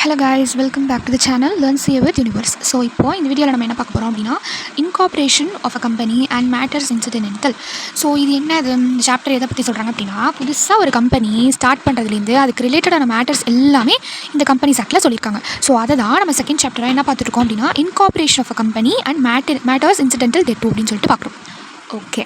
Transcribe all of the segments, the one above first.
Hello guys, welcome back to the channel learn see with universe. So இப்போது இந்த வீடியோவில் நம்ம என்ன பார்க்க போகிறோம் அப்படின்னா incorporation of a company and matters incidental. So இது என்ன, இது இந்த சாப்டர் எதை பற்றி சொல்கிறாங்க அப்படின்னா, புதுசாக ஒரு கம்பெனி ஸ்டார்ட் பண்ணுறதுலேருந்து அதுக்கு ரிலேட்டடான மேட்டர்ஸ் எல்லாமே இந்த கம்பெனிஸ் ஆக்டில் சொல்லியிருக்காங்க. ஸோ அதை தான் நம்ம செகண்ட் சாப்டராக என்ன பார்த்துருக்கோம் அப்படின்னா incorporation of a company and matters incidental டெட் அப்படின்னு சொல்லிட்டு பார்க்குறோம். ஓகே,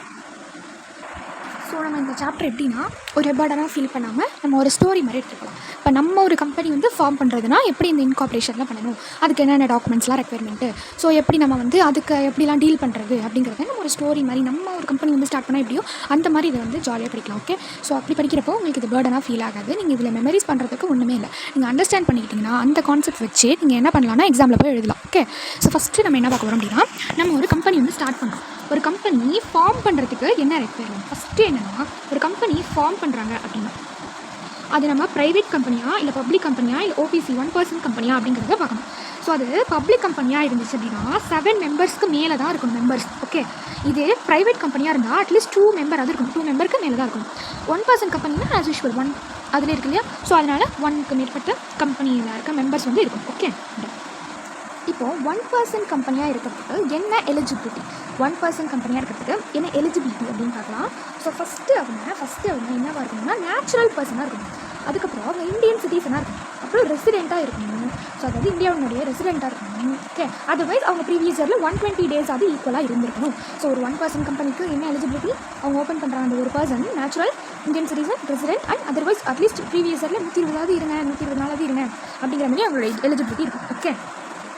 ஸோ நம்ம இந்த சாப்டர் எப்படின்னா ஒரு பேர்டனாக ஃபீல் பண்ணாமல் நம்ம ஒரு ஸ்டோரி மாதிரி எடுத்துக்கலாம். இப்போ நம்ம ஒரு கம்பெனி ஃபார்ம் பண்ணுறதுனா எப்படி இந்த இன்கார்பரேஷன்லாம் பண்ணணும், அதுக்கு என்னென்ன டாக்குமெண்ட்ஸ்லாம் ரெக்யர்மெண்ட்டு, ஸோ எப்படி நம்ம அதுக்கு எப்படிலாம் டீல் பண்ணுறது அப்படிங்கிறத நம்ம ஒரு ஸ்டோரி மாதிரி நம்ம ஒரு கம்பெனி ஸ்டார்ட் பண்ணால் எப்படியோ அந்த மாதிரி இதை ஜாலியாக படிக்கலாம். ஓகே, ஸோ அப்படி படிக்கிறப்போ உங்களுக்கு இது பேர்டனாக ஃபீல் ஆகாது. நீங்கள் இதில் மெமரிஸ் பண்ணுறதுக்கு ஒன்றுமே இல்லை. நீங்கள் அண்டர்ஸ்டாண்ட் பண்ணிக்கிட்டிங்கன்னா அந்த கான்செப்ட் வச்சு நீங்கள் என்ன பண்ணலாம்னா எக்ஸாமில் போய் எழுதலாம். ஓகே, ஸோ ஃபஸ்ட்டு நம்ம என்ன பார்க்க போகிறோம் அப்படின்னா, நம்ம ஒரு கம்பெனி ஸ்டார்ட் பண்ணுறோம். ஒரு கம்பெனி ஃபார்ம் பண்ணுறதுக்கு என்ன ரெக்யர்மெண்ட், ஃபஸ்ட்டு என்னென்னா ஒரு கம்பெனி ஃபார்ம் பண்ணுறாங்க அப்படின்னா அது நம்ம ப்ரைவேட் கம்பெனியா இல்லை பப்ளிக் கம்பெனியா இல்லை ஓபிசி 1% கம்பெனியா அப்படிங்கிறத பார்க்கணும். ஸோ அது பப்ளிக் கம்பெனியாக இருந்துச்சு அப்படின்னா 7 மெம்பர்ஸ்க்கு மேலே தான் இருக்கணும் மெம்பர்ஸ். ஓகே, இது ப்ரைவேட் கம்பெனியாக இருந்தால் அட்லீஸ்ட் 2 மெம்பர் அது இருக்கணும், 2 மெம்பருக்கு மேலே தான் இருக்கணும். 1% கம்பெனினா ஆஸ் யூஷுவல் 1 அதில் இருக்கு இல்லையா. ஸோ அதனால் 1க்கு மேற்பட்ட கம்பெனியில் இருக்க மெம்பர்ஸ் இருக்கும். ஓகே, இப்போது 1% கம்பெனியாக இருக்கிறதுக்கு என்ன எலிஜிபிலிட்டி, 1% கம்பெனியாக இருக்கிறதுக்கு என்ன எலிஜிபிலிட்டி அப்படின்னு பார்க்கலாம். ஸோ ஃபஸ்ட்டு அவங்க என்னவாக இருக்கணும்னா நேச்சுரல் பர்சனாக இருக்கணும். அதுக்கப்புறம் அவங்க இந்தியன் சிட்டிசனாக இருக்கணும். அப்புறம் ரெசிடெண்ட்டாக இருக்கணும். ஸோ அதாவது இந்தியாவுடைய ரெசிடெண்ட்டாக இருக்கணும். ஓகே, அதர்வைஸ் அவங்க ப்ரீவியஸ் இயரில் 120 days அது ஈக்குவலாக இருந்திருக்கணும். ஸோ ஒரு 1% கம்பெனிக்கு என்ன எலிஜிபிலிட்டி, அவங்க ஓப்பன் பண்ணுறாங்க அந்த ஒரு person natural Indian citizen resident and otherwise at least previous இயரில் 120 இருங்க 124 இருங்க அப்படிங்கிற மாதிரி அவங்களோட எலிஜிபிலிட்டி இருக்கும்.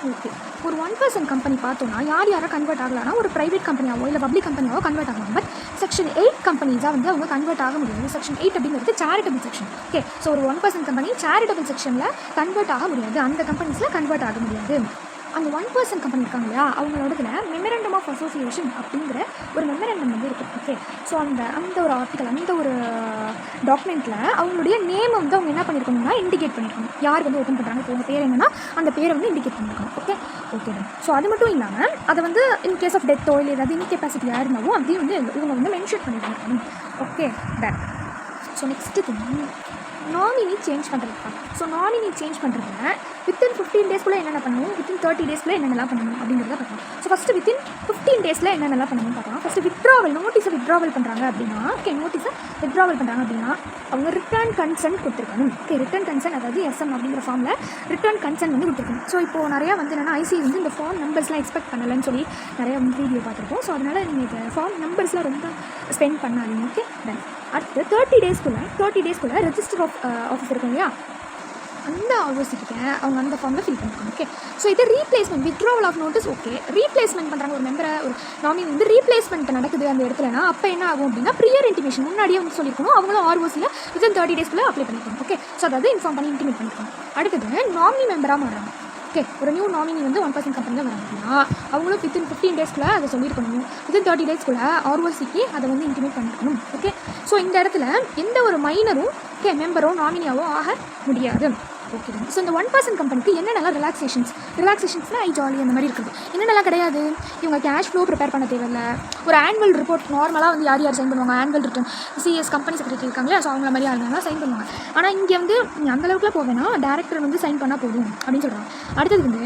ஓகே, ஒரு 1% கம்பெனி பார்த்தோன்னா யாரை கன்வெர்ட் ஆகலாம்னா ஒரு ப்ரைவேட் கம்பெனியாவோ இல்லை பப்ளிக் கம்பெனியாவோ கன்வெர்ட் ஆகலாம். பட் செக்ஷன் 8 கம்பெனிஸாக அவங்க கன்வெர்ட் ஆக முடியாது. செக்ஷன் 8 அப்படிங்கிறது சேரிட்டபிள் செக்ஷன். ஓகே, ஸோ ஒரு 1% கம்பெனி சேரிட்டபிள் செக்ஷனில் கன்வெர்ட் ஆக முடியாது, அந்த கம்பெனிஸில் கன்வெர்ட் ஆக முடியாது. அந்த 1% கம்பெனி இருக்காங்க இல்லையா, அவங்களோடதுல மெமரண்டம் ஆஃப் அசோசியேஷன் அப்படிங்கிற ஒரு மெமரண்டம் இருக்குது. ஓகே, ஸோ அந்த ஒரு ஆர்டிக்கல் அந்த ஒரு டாக்குமெண்ட்டில் அவங்களுடைய நேம் அவங்க என்ன பண்ணியிருக்கணும்னா இண்டிகேட் பண்ணியிருக்கணும். யார் ஓப்பன் பண்ணுறாங்க, இப்போ உங்கள் பேர் என்னென்னா அந்த பேரை இண்டிகேட் பண்ணியிருக்கணும். ஓகே ஸோ அது மட்டும் இல்லாமல் அதை இன் கேஸ் ஆஃப் டெத்தோ இல்லை ஏதாவது இன்கெப்பாசிட்டியாக இருந்தாலும் அதையும் இவங்க மென்ஷன் பண்ணியிருக்கணும். Okay, done. So next thing nominee change பண்ணுறதுக்கா. ஸோ நாமினி சேஞ்ச் பண்ணுறதுல வித்தின் 15 daysக்குள்ளே என்னென்ன பண்ணணும், வித்தின் 30 daysக்குள்ளே என்னென்னலாம் பண்ணணும் அப்படிங்கிறத பார்க்கணும். ஸோ ஃபஸ்ட்டு வித்தின் 15 daysல என்னென்னலாம் பண்ணணும் பார்க்கலாம். ஃபஸ்ட்டு நோட்டீஸை வித்ட்ராவல் பண்ணுறாங்க அப்படின்னா, ஓகே நோட்டீஸை வித்ட்ராவல் பண்ணுறாங்க அப்படின்னா அவங்க ரிட்டர்ன் கன்சென்ட் கொடுத்துருக்கணும். ஓகே, ரிட்டர்ன் கன்சென்ட் அதாவது எஸ்எம் அப்படிங்கிற ஃபார்மில் ரிட்டர்ன் கன்சென்ட் கொடுத்துருக்கணும். ஸோ இப்போது நிறையா என்னென்னா ஐசி இந்த ஃபார்ம் நம்பர்ஸ்லாம் எக்ஸ்பெக்ட் பண்ணலைன்னு சொல்லி நிறையா வீடியோ பார்த்துருக்கோம். ஸோ அதனால் நீங்கள் இந்த ஃபார்ம் நம்பர்ஸ்லாம் ரொம்ப ஸ்பெண்ட் பண்ணாதீங்க. Okay, done. அடுத்து 30 daysக்குள்ளே ரெஜிஸ்டர் ஆஃபீஸ் இருக்கும் இல்லையா, அந்த ஆஃபீஸ்கிட்ட அவங்க அந்த ஃபார்மில் ஃபில் பண்ணிருக்காங்க. ஓகே, ஸோ இது replacement withdrawal of notice. Okay, replacement பண்ணுறாங்க ஒரு மெம்பரை, ஒரு நாமினி ரீப்ளேஸ்மெண்ட் நடக்குது அந்த இடத்துலனா அப்போ என்ன ஆகும் அப்படின்னா ப்ரியர் இன்டிமேஷன் முன்னாடியே சொல்லியிருக்கணும். அவங்களும் ஆர்ஓசியில் வித்தின் 30 daysக்குள்ளே அப்ளை பண்ணியிருக்கணும். ஓகே, ஸோ அதாவது இன்ஃபார்ம் பண்ணி இன்டிமேட் பண்ணியிருக்காங்க. அடுத்தது நாமினி மெம்பராக மாறுறாங்க. ஓகே, ஒரு நியூ நாமினி 1% கம்பெனி தான் வராங்க அப்படின்னா அவங்களும் வித்தின் 15 daysக்குள்ளே அதை சொல்லியிருக்கணும். வித்தின் 30 daysக்குள்ளே ஆர்ஓசிக்கு அதை இன்டிமேட் பண்ணியிருக்கணும். ஓகே, ஸோ இந்த இடத்துல எந்த ஒரு மைனரும் மெம்பரோ நாமினியாவோ ஆக முடியாது. ஓகே, ஸோ இந்த 1% கம்பெனிக்கு என்னென்னலாம் ரிலாக்ஸேஷன்ஸ்னால் ஐ ஜாலி அந்த மாதிரி இருக்குது. என்னென்னலாம் கிடையாது, இவங்க கேஷ் ஃப்ளோ ப்ரிப்பேர் பண்ண தேவையில்லை. ஒரு ஆனுவல் ரிப்போர்ட் நார்மலாக யார் சைன் பண்ணுவாங்க, annual return CS company secretary இருக்காங்களே, ஸோ அவங்கள மாதிரி யாருன்னா சைன் பண்ணுவாங்க. ஆனால் இங்கே அந்தளவுக்குலாம் போவேன்னா டேரக்டர் சைன் பண்ணால் போதும் அப்படின்னு சொல்கிறாங்க. அடுத்தது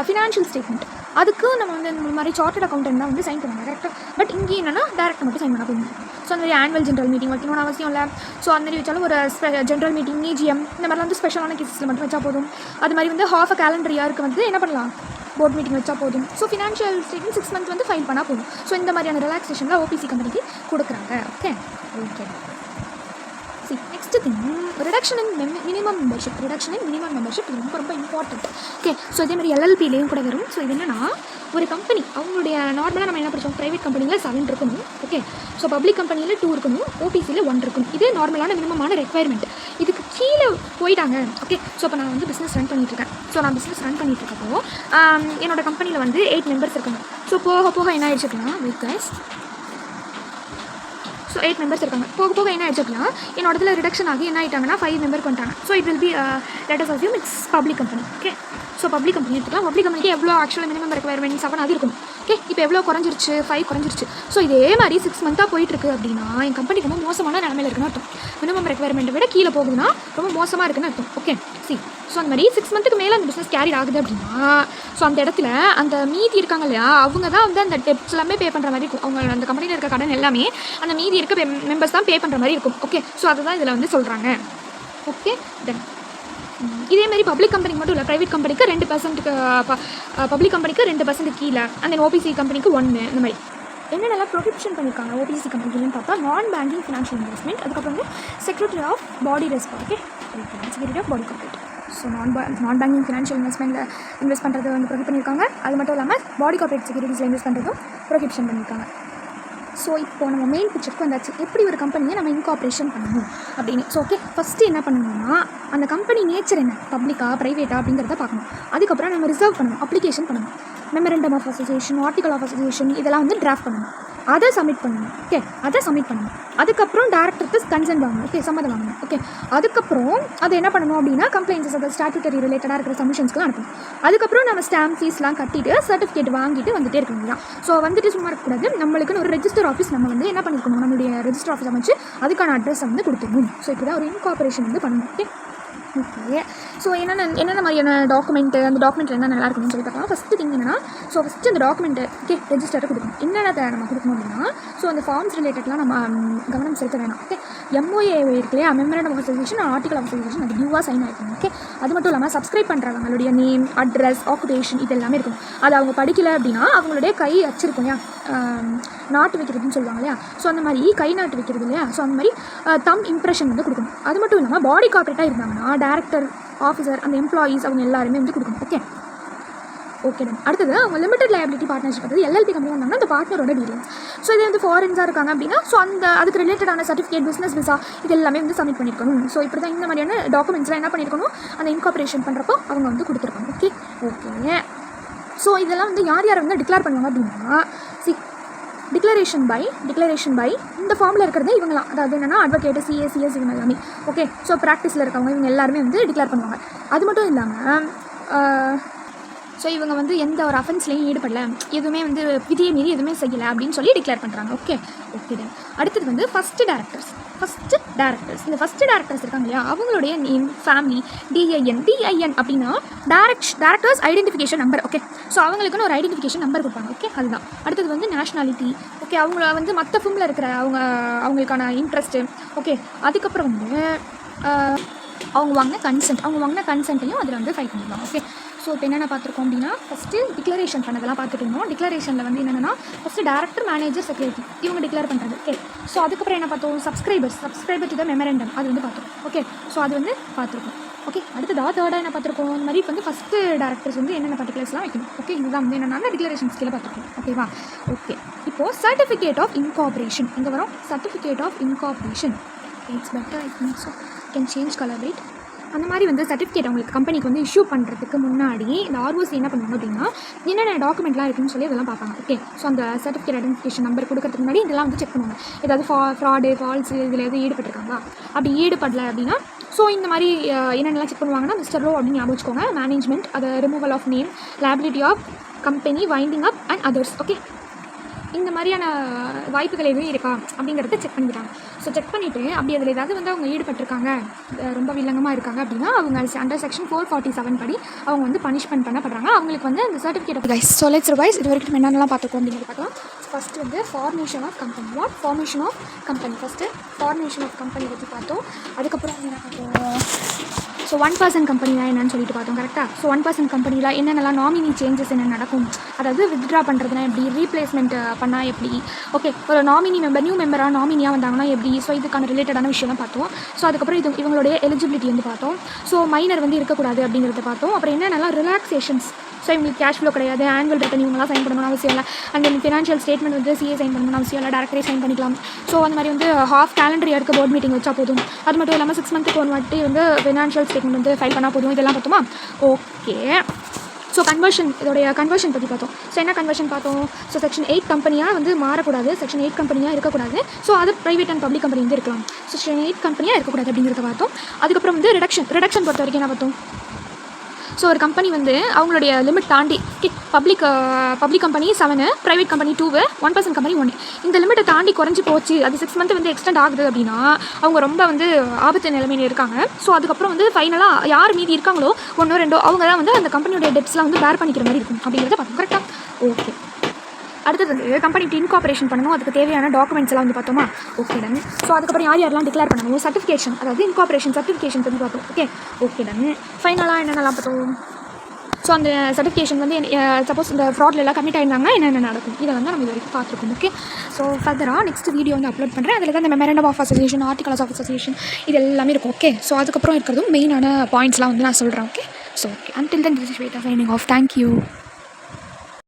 ஃபினான்ஷியல் ஸ்டேட்மெண்ட், அதுக்கு நம்ம இந்த மாதிரி சார்ட்டர்ட் அக்கௌண்டன்ட் தான் சைன் பண்ணுவாங்க கரெக்டாக. பட் இங்கே என்னென்னா டேரக்டர் மட்டும் சைன் பண்ணால் போதும். ஸோ அந்த மாதிரி ஆனுவல் ஜென்ரல் மீட்டிங் வைக்கணும்னு அவசியம் இல்லை. ஸோ அந்த மாதிரி வச்சாலும் ஒரு ஜென்ரல் மீட்டிங் EGM இந்த மாதிரிலாம் ஸ்பெஷலான கேஸஸில் மட்டும் வச்சா போதும். அது மாதிரி ஹாஃப் அ கேலண்டர் இயருக்கு என்ன பண்ணலாம், போர்ட் மீட்டிங் வச்சா போதும். So financial statement 6 months file பண்ணால் போதும். ஸோ இந்த மாதிரியான ரிலாக்ஸேஷனில் ஓபிசி கம்பெனிக்கு கொடுக்குறாங்க. ஓகே நெக்ஸ்ட் திங் ரிடக்ஷன் இன் மினிமம் மெம்பர்ஷிப். இது ரொம்ப இம்பார்ட்டன்ட். ஓகே, ஸோ இதே மாதிரி LLPலேயும் கூட வரும். ஸோ இது என்னென்னா ஒரு கம்பெனி அவங்களுடைய நார்மலாக நம்ம என்ன படித்தோம், ப்ரைவேட் கம்பெனியில் 7 இருக்கணும். ஓகே, ஸோ பப்ளிக் கம்பெனியில் 2 இருக்கணும், ஓபிசியில் 1 இருக்கணும். இது நார்மலான மினிமமான ரெக்யர்மெண்ட். இதுக்கு கீழே போயிட்டாங்க. ஓகே, ஸோ இப்போ நான் பிஸ்னஸ் ரன் பண்ணிட்டுருக்கேன். ஸோ நான் பிஸ்னஸ் ரன் பண்ணிட்டுருக்கப்போ என்னோட கம்பெனியில் 8 மெம்பர்ஸ் இருக்காங்க. ஸோ போக என்ன ஆயிடுச்சு அப்படின்னா கைஸ், ஸோ 8 மெம்பர்ஸ் இருக்காங்க. போக என்ன ஆயிடுச்சு அப்படின்னா என்னோட இதில் ரிடக்ஷன் ஆகி என்ன ஆகிட்டாங்கன்னா 5 மெம்பருக்கு வந்துட்டாங்க. So it will be let us assume it's public company. Okay, so public company எடுத்துக்கலாம். பப்ளிக் கம்பெனிக்கு எவ்வளோ ஆக்சுவலாக மினிமம் ரெக்யர்மெண்ட் 7 அது இருக்கும். ஓகே. இப்போ எவ்வளோ குறைஞ்சிருச்சு, 5 குறைஞ்சிருச்சு. ஸோ இதே மாதிரி 6 மந்த்தாக போயிட்டுருக்கு அப்படின்னா என் கம்பெனி ரொம்ப மோசமான நிலமையில் இருக்குன்னு அர்த்தம். மினிமம் ரெக்யர்மெண்ட்டை விட கீழே போகுதுன்னா ரொம்ப மோசமாக இருக்குன்னு அர்த்தம். ஓகே. ஸோ அந்த மாதிரி 6 மந்த்துக்கு மேலே அந்த பிஸ்னஸ் கேரி ஆகுது அப்படின்னா ஸோ அந்த இடத்துல அந்த மீதி இருக்காங்க இல்லையா, அவங்க தான் வந்து அந்த டெப்ஸ் எல்லாமே பே பண்ணுற மாதிரி இருக்கும். அவங்க அந்த கம்பெனியில் இருக்க கடன் எல்லாமே அந்த மீதி இருக்க மெம்பர்ஸ் தான் பே பண்ணுற மாதிரி இருக்கும். ஓகே. ஸோ அதை தான் இதில் வந்து சொல்கிறாங்க. ஓகே. தென் இதே மாதிரி பப்ளிக் கம்பெனிக்கு மட்டும் இல்லை, ப்ரைவேட் கம்பெனிக்கு 2%, பப்ளிக் கம்பெனிக்கு 2% கீழே, அந்த ஓபிசி கம்பெனிக்கு 1 இந்த மாதிரி என்னென்னலாம் ப்ரொஹிபிஷன் பண்ணியிருக்காங்க ஓபிசி கம்பெனின்னு பார்த்தா நான் பேங்கிங் ஃபினான்ஷியல் இன்வெஸ்ட்மெண்ட், அதுக்கப்புறம் வந்து security of body risk. Okay. Security of body corporate. So நான் பேங்கிங் ஃபினான்ஷியல் இன்வெஸ்ட்மெண்ட்டில் இன்வெஸ்ட் பண்ணுறது வந்து ப்ரொஹிபிட் பண்ணியிருக்காங்க. அது மட்டும் இல்லாமல் பாடி கார்பரேட் செக்யூரிட்டிஸில் இன்வெஸ்ட் பண்ணுறதும் ப்ரொஹிபிஷன் பண்ணியிருக்காங்க. ஸோ இப்போது நம்ம மெயின் பிக்சருக்கு வந்தாச்சு, எப்படி ஒரு கம்பெனியை நம்ம இன்கார்பரேஷன் பண்ணணும் அப்படின்னு. ஸோ ஓகே, ஃபஸ்ட்டு என்ன பண்ணணும்னா அந்த கம்பெனி நேச்சர் என்ன, பப்ளிக்கா ப்ரைவேட்டா அப்படிங்கிறத பார்க்கணும். அதுக்கப்புறம் நம்ம ரிசர்வ் பண்ணணும், அப்ளிகேஷன் பண்ணணும், memorandum of association, article of association இதெல்லாம் வந்து டிராஃப்ட் பண்ணணும், அதை சப்மிட் பண்ணணும். ஓகே. அதை சப்மிட் பண்ணணும். அதுக்கப்புறம் டேரக்டருக்கு கன்சென்ட் வாங்கணும். ஓகே, சம்மதம் வாங்கணும். ஓகே. அதுக்கப்புறம் அதை என்ன பண்ணணும் அப்படின்னா கம்ப்ளைண்ட்ஸ், அதை ஸ்டாட்யூட்டரி ரிலேட்டடாக இருக்கிற சப்மிஷன்ஸ்க்குலாம் அனுப்பணும். அதுக்கப்புறம் நம்ம ஸ்டாம்ப் ஃபீஸ்லாம் கட்டிட்டு சர்டிஃபிகேட் வாங்கிட்டு வந்துட்டே இருக்கணும் தான். ஸோ வந்துட்டு சும்மா இருக்கக்கூடாது, நம்மளுக்குன்னு ஒரு ரெஜிஸ்டர் ஆஃபீஸ் நம்ம வந்து என்ன பண்ணியிருக்கணும், நம்மளுடைய ரெஜிஸ்டர் ஆஃபீஸ் அமைச்சு அதுக்கான அட்ரஸை வந்து கொடுத்துக்கணும். ஸோ இப்படி தான் ஒரு இன்கார்பரேஷன் வந்து பண்ணணும். ஓகே. ஓகே. ஸோ என்னென்ன மாதிரியான டாக்குமெண்ட்டு, அந்த டாக்குமெண்ட் என்ன நல்லா இருக்குன்னு சொல்லி பார்க்கலாம். ஃபஸ்ட்டு திங் என்னன்னா, ஸோ ஃபஸ்ட்டு அந்த டாக்குமெண்ட்டு ஓகே ரெஜிஸ்டரை கொடுக்கணும். என்னென்ன நம்ம கொடுக்கணும் அப்படின்னா, ஸோ அந்த ஃபார்ம்ஸ் ரிலேட்டட்லாம் நம்ம கவனம் செலுத்த வேணாம். ஓகே. MOA இருக்கு இல்லையா, memorandum of association, article of association, அது டியூவாக சைன் ஆகிருக்கணும். ஓகே. அது மட்டும் இல்லாமல் சப்ஸ்கிரைப் பண்ணுறவங்களுடைய நேம், அட்ரஸ், ஆக்குபேஷன் இது எல்லாமே இருக்கும். அது அவங்க படிக்கலை அப்படின்னா அவங்களுடைய கை அச்சிருக்கும் இல்லையா, நாட்டு வைக்கிறதுன்னு சொல்லுவாங்க இல்லையா, ஸோ அந்த மாதிரி கை நாட்டு வைக்கிறது இல்லையா, ஸோ அந்த மாதிரி தம் இம்ப்ரெஷன் வந்து கொடுக்கணும். அது மட்டும் இல்லாமல் பாடி கார்பரேட்டாக இருந்தாங்கன்னா டேரக்டர், ஆஃபீஸர், அந்த எம்ப்ளாயீஸ் அவங்க எல்லாருமே வந்து கொடுக்கணும். ஓகே. ஓகே. அடுத்தது அவங்க லிமிடெட் லயபிலிட்டி பார்ட்னர்ஷிப் வந்து LLP கம்பெனி வந்தாங்கன்னா அந்த பார்ட்னரோட டீடைல்ஸ். ஸோ இது வந்து ஃபாரின்ஸாக இருக்காங்க அப்படின்னா ஸோ அதுக்கு ரிலேட்டடான சர்டிஃபிகேட், பிஸ்னஸ் விசா இது எல்லாமே வந்து சப்மிட் பண்ணியிருக்கணும். ஸோ இப்படி தான் இந்த மாதிரியான டாக்குமெண்ட்ஸ்லாம் என்ன பண்ணியிருக்கணும், அந்த இன்கார்பரேஷன் பண்ணுறப்போ அவங்க வந்து கொடுத்துருக்காங்க. ஓகே. ஓகே. ஸோ இதெல்லாம் வந்து யார் யார் வந்து டிக்ளேர் பண்ணுவாங்க அப்படின்னா டிக்ளரேஷன் பை இந்த ஃபார்மில் இருக்கிறது இவங்களாம், அதாவது என்னென்னா அட்வொகேட், CS இவங்க எல்லாமே. ஓகே. ஸோ ப்ராக்டிஸில் இருக்கவங்க இவங்க எல்லாருமே வந்து டிக்ளேர் பண்ணுவாங்க. அது மட்டும் இல்லாமல் ஸோ இவங்க வந்து எந்த ஒரு அஃபென்ஸ்லையும் ஈடுபடலை, எதுவுமே வந்து விதியை மீறி எதுவுமே செய்யலை அப்படின்னு சொல்லி டிக்ளேர் பண்ணுறாங்க. ஓகே. தென் அடுத்தது வந்து ஃபஸ்ட்டு டேரக்டர்ஸ். இந்த ஃபஸ்ட்டு டேரக்டர்ஸ் இருக்காங்க இல்லையா, அவங்களுடைய நேம், ஃபேமிலி, DIN அப்படின்னா directors identification number. Okay. So அவங்களுக்குன்னு ஒரு ஐடென்டிஃபிகேஷன் நம்பர் கொடுப்பாங்க. ஓகே. அதுதான். அடுத்தது வந்து நேஷ்னாலிட்டி. ஓகே. அவங்கள வந்து மற்ற ஃபிலிமில் இருக்கிற அவங்களுக்கான இன்ட்ரெஸ்ட்டு. ஓகே. அதுக்கப்புறம் வந்து அவங்க வாங்கின கன்சென்ட்டையும் அதில் வந்து ஃபைல் பண்ணிடுவாங்க. ஓகே. ஸோ இப்போ என்னென்ன பார்த்துருக்கோம் அப்படின்னா ஃபஸ்ட்டு டிக்ளரேஷன் பண்ணதெல்லாம் பார்த்துட்டு இருந்தோம். டிக்ளரேஷனில் வந்து என்னென்னா ஃபஸ்ட்டு டேரக்டர், மேனேஜர், செக்யூரிட்டி இவங்க டிக்ளேர் பண்ணுறது. ஓகே. ஸோ அதுக்கப்புறம் என்ன பார்த்தோம், சப்ஸ்கிரைபர் டு த மெமரண்டம் அது வந்து பார்த்தோம். ஓகே. ஸோ அது வந்து பார்த்துருக்கோம். ஓகே. தேர்டாக என்ன பார்த்துருக்கோம், இந்த மாதிரி வந்து ஃபஸ்ட்டு டேரக்டர்ஸ் வந்து என்னென்ன பர்டிகுலர்ஸ்லாம் வைக்கணும். ஓகே. இதுதான் வந்து என்னென்னா டிக்ளரேஷன் ஸ்கில்லை பார்த்துருக்கோம். ஓகேவா. ஓகே. இப்போது சர்டிஃபிகேட் ஆஃப் இன்கார்பரேஷன் எங்கே வரும், certificate of incorporation. It's better, I think so can change colour right. அந்த மாதிரி வந்து சர்டிஃபிகேட் அவங்களுக்கு கம்பெனிக்கு வந்து இஷ்யூ பண்ணுறதுக்கு முன்னாடி இந்த ROC என்ன பண்ணுவாங்க அப்படின்னா என்னென்ன டாக்குமெண்ட்லாம் இருக்குன்னு சொல்லி இதெல்லாம் பார்ப்பாங்க. ஓகே. ஸோ அந்த சர்டிஃபிகேட் ஐடென்டிஃபிகேஷன் நம்பர் கொடுக்கறதுக்கு முன்னாடி இதெல்லாம் வந்து செக் பண்ணுவாங்க. ஏதாவது ஃப்ராடு, ஃபால்ஸு இதில் எதுவும் ஈடுபட்டிருக்காங்களா, அப்படி ஈடுபடலை அப்படின்னா ஸோ இந்த மாதிரி என்னென்னலாம் செக் பண்ணுவாங்கன்னா மிஸ்டர் ரோ அப்படின்னு ஞாபகம் வச்சுக்கோங்க. மேனேஜ்மெண்ட், அது removal of name, liability of company, winding up and others. Okay. இந்த மாதிரியான வாய்ப்புகள் எதுவும் இருக்கா அப்படிங்கிறத செக் பண்ணிக்கிறாங்க. ஸோ செக் பண்ணிவிட்டு அப்படி அதில் ஏதாவது வந்து அவங்க ஈடுபட்டிருக்காங்க, ரொம்ப வில்லங்கமாக இருக்காங்க அப்படின்னா அவங்க அண்டர் செக்ஷன் 447 படி அவங்க வந்து பனிஷ்மெண்ட் பண்ணப்படுறாங்க. அவங்களுக்கு வந்து அந்த certificate guys. So let's revise. இது வரைக்கும் என்னென்னலாம் பார்த்துக்கோம் அப்படிங்கிறது பார்க்கலாம். ஃபஸ்ட்டு வந்து formation of company. First formation of company பற்றி பார்த்தோம். அதுக்கப்புறம் என்ன பார்த்தோம், ஸோ 1% கம்பெனினா என்னன்னு சொல்லிட்டு பார்த்தோம். கரெக்டாக. ஸோ 1% கம்பெனியில் என்னென்னலாம் நாமினி சேஞ்சஸ் என்ன நடக்கும், அதாவது வித்ட்ரா பண்ணுறதுனா எப்படி, ரீப்ளேஸ்மெண்ட் பண்ணால் எப்படி, ஓகே, ஒரு நியூ மெம்பராக நாமினியாக வந்தாங்கன்னா எப்படி, ஸோ இதுக்கான ரிலேட்டடான விஷயம்லாம் பார்த்தோம். ஸோ அதுக்கப்புறம் இவங்களுடைய எலிஜிபிலிட்டி வந்து பார்த்தோம். ஸோ மைனர் வந்து இருக்கக்கூடாது அப்படிங்கிறத பார்த்தோம். அப்புறம் என்னென்னலாம் ரிலாக்ஸேஷன்ஸ், ஸோ இவங்களுக்கு கேஷ் ஃப்ளோ கிடையாது, ஆனுவல் ரிட்டன் இவங்களாம் சைன் பண்ணணும்னு அவசியம் இல்லை. அண்ட் தென் ஃபினான்ஷியல் ஸ்டேட்மெண்ட் வந்து CA சைன் பண்ணணும்னு அவசியம் இல்லை, டேரக்டரே சைன் பண்ணிக்கலாம். ஸோ அந்த மாதிரி வந்து ஹாஃப் கேலண்டர் இயருக்கு போர்ட் மீட்டிங் வச்சா போதும். அது மட்டும் இல்லாமல் 6 மந்த்துக்கு ஒரு வாட்டி வந்து ஃபினான்ஷியல் ஸ்டேட்மெண்ட் வந்து ஃபைல் பண்ணால் போதும். இதெல்லாம் பார்த்தோமா. ஓகே. ஸோ இதோடைய கன்வர்ஷன் பற்றி பார்த்தோம். ஸோ என்ன கன்வர்ஷன் பார்த்தோம், ஸோ செக்ஷன் 8 கம்பெனியாக வந்து மாறக்கூடாது, செக்ஷன் 8 கம்பெனியாக இருக்கக்கூடாது. ஸோ அது ப்ரைவேட் அண்ட் பப்ளிக் கம்பெனி வந்து இருக்கலாம். செக்ஷன் 8 கம்பெனியாக இருக்கக்கூடாது அப்படிங்கிறத பார்த்தோம். அதுக்கப்புறம் வந்து ரிடக்ஷன் பொறுத்த வரைக்கும் என்ன பார்த்தோம், ஸோ ஒரு கம்பெனி வந்து அவங்களுடைய லிமிட் தாண்டி public company 7, private company 2, 1% company 1, இந்த லிமிட்டை தாண்டி குறைஞ்சி போச்சு, அது 6 மந்த் வந்து எக்ஸ்டெண்ட் ஆகுது அப்படின்னா அவங்க ரொம்ப வந்து ஆபத்து நிலைமையில் இருக்காங்க. ஸோ அதுக்கப்புறம் வந்து ஃபைனலாக யார் மீதி இருக்காங்களோ 1, 2 அவங்க தான் வந்து அந்த கம்பெனியோட டெப்ஸ்லாம் வந்து பேர் பண்ணிக்கிற மாதிரி இருக்கும் அப்படிங்கிறத பார்த்தோம். கரெக்டாக? ஓகே. அடுத்தது வந்து கம்பெனி இன்கார்பரேஷன் பண்ணணும், அதுக்கு தேவையான டாக்குமெண்ட்ஸ் எல்லாம் வந்து பார்த்தோமா? Okay done. ஸோ அதுக்கப்புறம் யாரெல்லாம் டிக்ளேர் பண்ணணும், சர்டிஃபிகேஷன், அதாவது இன்கார்பரேஷன் சர்டிஃபிகேஷன் பற்றி பார்த்தோம். Okay done. ஃபைனலாக என்னென்னலாம் பார்த்தோம்? ஸோ அந்த சர்டிஃபிகேஷன் வந்து சப்போஸ் இந்த ஃப்ராட்ல எல்லாம் கமிட் ஆயிருந்தாங்கன்னா என்னென்ன நடக்கும், இதை வந்து நம்ம இது வரைக்கும் பார்த்துருக்கோம். ஓகே. ஸோ ஃபர்தராக நெக்ஸ்ட் வீடியோ வந்து அப்லோட் பண்ணுறேன். அதில் தான் இந்த memorandum of association, articles of association இது எல்லாமே இருக்கும். ஓகே. ஸோ அதுக்கப்புறம் இருக்கிறதும் மெயினான பாயிண்ட்ஸ்லாம் வந்து நான் சொல்கிறேன். Okay. So okay. Until then this is Shweta signing off. Thank you.